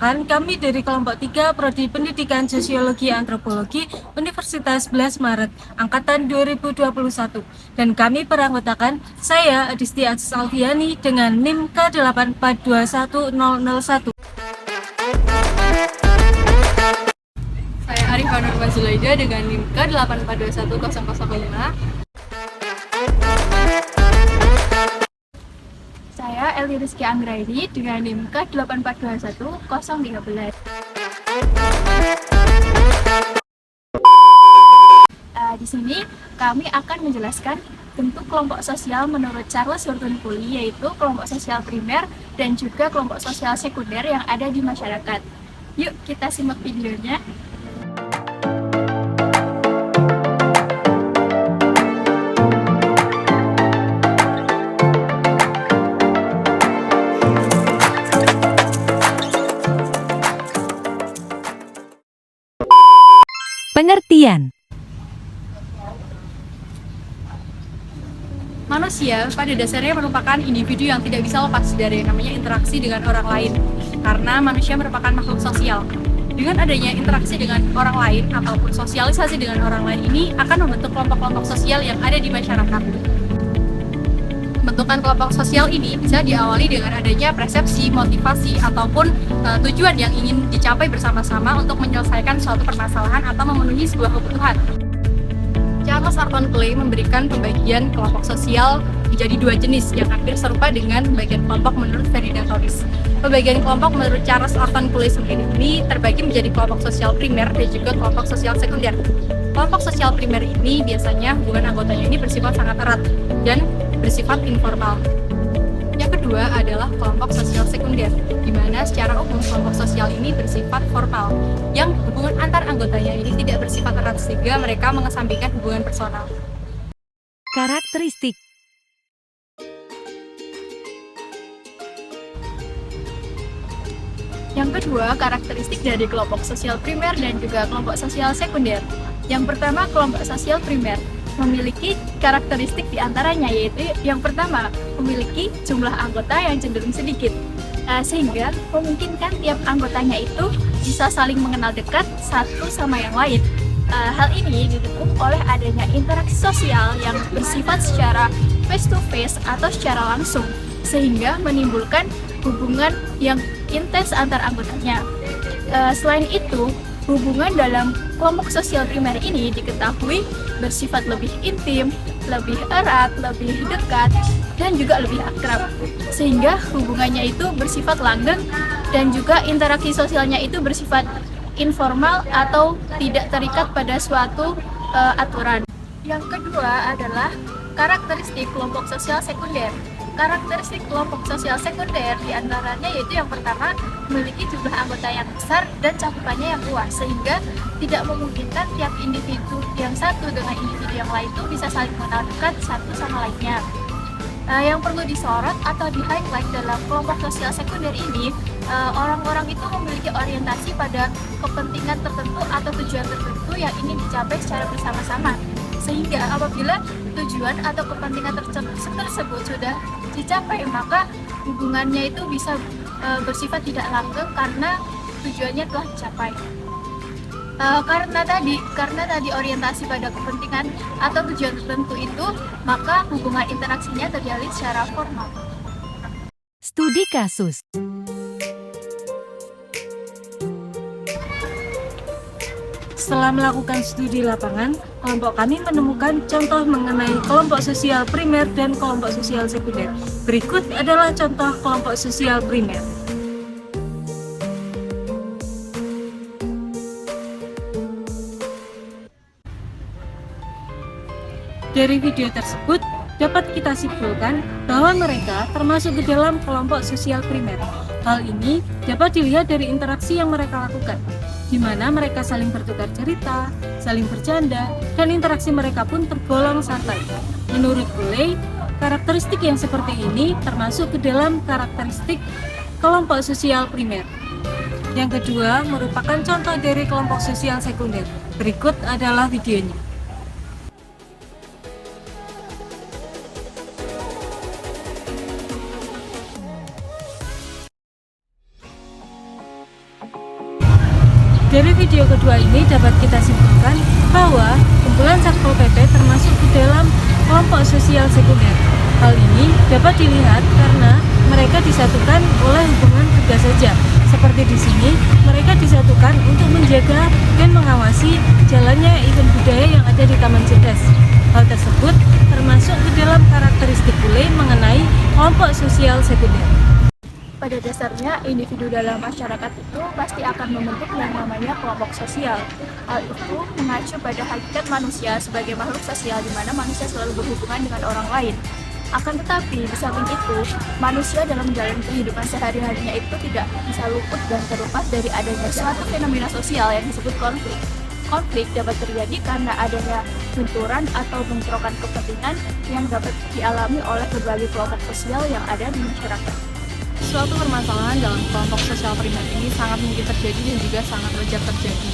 Perkenalkan, kami dari kelompok 3 Prodi Pendidikan Sosiologi Antropologi Universitas 11 Maret Angkatan 2021. Dan kami beranggotakan saya Adisti Aziz Alfiani dengan NIM K8421001. Saya Arifah Nurma Zulaida dengan NIM K8421005. Saya Eli Rizky Anggraini dengan NIM K8421013. Di sini kami akan menjelaskan bentuk kelompok sosial menurut Charles Horton Cooley, yaitu kelompok sosial primer dan juga kelompok sosial sekunder yang ada di masyarakat. Yuk kita simak videonya. Pengertian. Manusia pada dasarnya merupakan individu yang tidak bisa lepas dari yang namanya interaksi dengan orang lain, karena manusia merupakan makhluk sosial. Dengan adanya interaksi dengan orang lain ataupun sosialisasi dengan orang lain ini akan membentuk kelompok-kelompok sosial yang ada di masyarakat. Pembentukan kelompok sosial ini bisa diawali dengan adanya persepsi, motivasi, ataupun tujuan yang ingin dicapai bersama-sama untuk menyelesaikan suatu permasalahan atau memenuhi sebuah kebutuhan. Charles Horton Cooley memberikan pembagian kelompok sosial menjadi dua jenis yang hampir serupa dengan pembagian kelompok menurut Ferdinand Tauris. Pembagian kelompok menurut Charles Horton Cooley sendiri ini terbagi menjadi kelompok sosial primer dan juga kelompok sosial sekunder. Kelompok sosial primer ini biasanya hubungan anggotanya ini bersifat sangat erat dan bersifat informal. Yang kedua adalah kelompok sosial sekunder, di mana secara umum kelompok sosial ini bersifat formal, yang hubungan antar anggotanya ini tidak bersifat erat sehingga mereka mengesampingkan hubungan personal. Karakteristik. Yang kedua, karakteristik dari kelompok sosial primer dan juga kelompok sosial sekunder. Yang pertama, kelompok sosial primer memiliki karakteristik diantaranya, yaitu yang pertama, memiliki jumlah anggota yang cenderung sedikit, sehingga memungkinkan tiap anggotanya itu bisa saling mengenal dekat satu sama yang lain. Hal ini didukung oleh adanya interaksi sosial yang bersifat secara face to face atau secara langsung, sehingga menimbulkan hubungan yang intens antar anggotanya. Selain itu, hubungan dalam kelompok sosial primer ini diketahui bersifat lebih intim, lebih erat, lebih dekat, dan juga lebih akrab. Sehingga hubungannya itu bersifat langgeng dan juga interaksi sosialnya itu bersifat informal atau tidak terikat pada suatu aturan. Yang kedua adalah karakteristik kelompok sosial sekunder. Karakteristik kelompok sosial sekunder diantaranya yaitu yang pertama, memiliki jumlah anggota yang besar dan cakupannya yang luas, sehingga tidak memungkinkan tiap individu yang satu dengan individu yang lain itu bisa saling mengenal dekat satu sama lainnya. Yang perlu disorot atau di-highlight dalam kelompok sosial sekunder ini, orang-orang itu memiliki orientasi pada kepentingan tertentu atau tujuan tertentu yang ingin dicapai secara bersama-sama. Sehingga apabila tujuan atau kepentingan tersebut sudah dicapai, maka hubungannya itu bisa bersifat tidak langgeng karena tujuannya telah dicapai. Karena tadi orientasi pada kepentingan atau tujuan tertentu itu, maka hubungan interaksinya terjalin secara formal. Studi kasus. Setelah melakukan studi lapangan, kelompok kami menemukan contoh mengenai kelompok sosial primer dan kelompok sosial sekunder. Berikut adalah contoh kelompok sosial primer. Dari video tersebut, dapat kita simpulkan bahwa mereka termasuk ke dalam kelompok sosial primer. Hal ini dapat dilihat dari interaksi yang mereka lakukan, di mana mereka saling bertukar cerita, saling bercanda, dan interaksi mereka pun tergolong santai. Menurut Cooley, karakteristik yang seperti ini termasuk ke dalam karakteristik kelompok sosial primer. Yang kedua merupakan contoh dari kelompok sosial sekunder. Berikut adalah videonya. Dari video kedua ini dapat kita simpulkan bahwa kumpulan Satpol PP termasuk di dalam kelompok sosial sekunder. Hal ini dapat dilihat karena mereka disatukan oleh hubungan tugas saja. Seperti di sini, mereka disatukan untuk menjaga dan mengawasi jalannya event budaya yang ada di Taman Cerdas. Hal tersebut termasuk ke dalam karakteristik pula mengenai kelompok sosial sekunder. Pada dasarnya, individu dalam masyarakat itu pasti akan membentuk yang namanya kelompok sosial. Hal itu mengacu pada hakikat manusia sebagai makhluk sosial di mana manusia selalu berhubungan dengan orang lain. Akan tetapi, di samping itu, manusia dalam menjalani kehidupan sehari-harinya itu tidak bisa luput dan terlepas dari adanya suatu fenomena sosial yang disebut konflik. Konflik dapat terjadi karena adanya benturan atau bentrokan kepentingan yang dapat dialami oleh berbagai kelompok sosial yang ada di masyarakat. Suatu permasalahan dalam kelompok sosial primer ini sangat mungkin terjadi dan juga sangat wajar terjadi.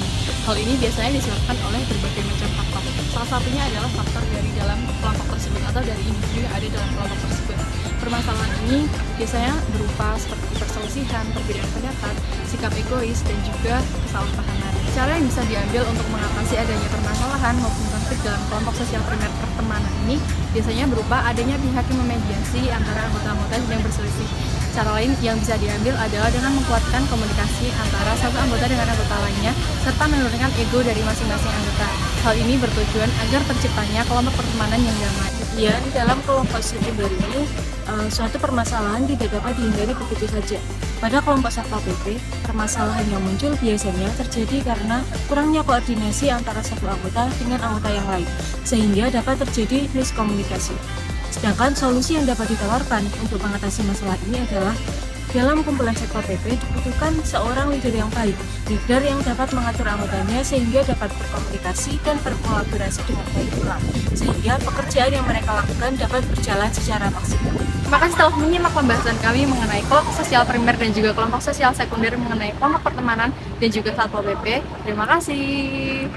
Hal ini biasanya disebabkan oleh berbagai macam faktor. Salah satunya adalah faktor dari dalam kelompok tersebut atau dari individu yang ada dalam kelompok tersebut. Permasalahan ini biasanya berupa seperti perselisihan, perbedaan pendapat, sikap egois, dan juga kesalahpahaman. Cara yang bisa diambil untuk mengatasi adanya permasalahan maupun konflik dalam kelompok sosial primer pertemanan ini biasanya berupa adanya pihak yang memediasi antara anggota-anggota yang berselisih. Cara lain yang bisa diambil adalah dengan menguatkan komunikasi antara satu anggota dengan anggota lainnya, serta menurunkan ego dari masing-masing anggota. Hal ini bertujuan agar terciptanya kelompok pertemanan yang damai. Ya, di dalam kelompok sekunder ini, suatu permasalahan tidak dapat dihindari begitu saja. Pada kelompok Satpol PP, permasalahan yang muncul biasanya terjadi karena kurangnya koordinasi antara satu anggota dengan anggota yang lain, sehingga dapat terjadi miskomunikasi. Sedangkan solusi yang dapat ditawarkan untuk mengatasi masalah ini adalah dalam kumpulan Satpol PP dibutuhkan seorang leader yang baik, leader yang dapat mengatur anggotanya sehingga dapat berkomunikasi dan berkolaborasi dengan baik pula, sehingga pekerjaan yang mereka lakukan dapat berjalan secara maksimal. Terima kasih telah menyimak pembahasan kami mengenai kelompok sosial primer dan juga kelompok sosial sekunder mengenai kelompok pertemanan dan juga Satpol PP. Terima kasih.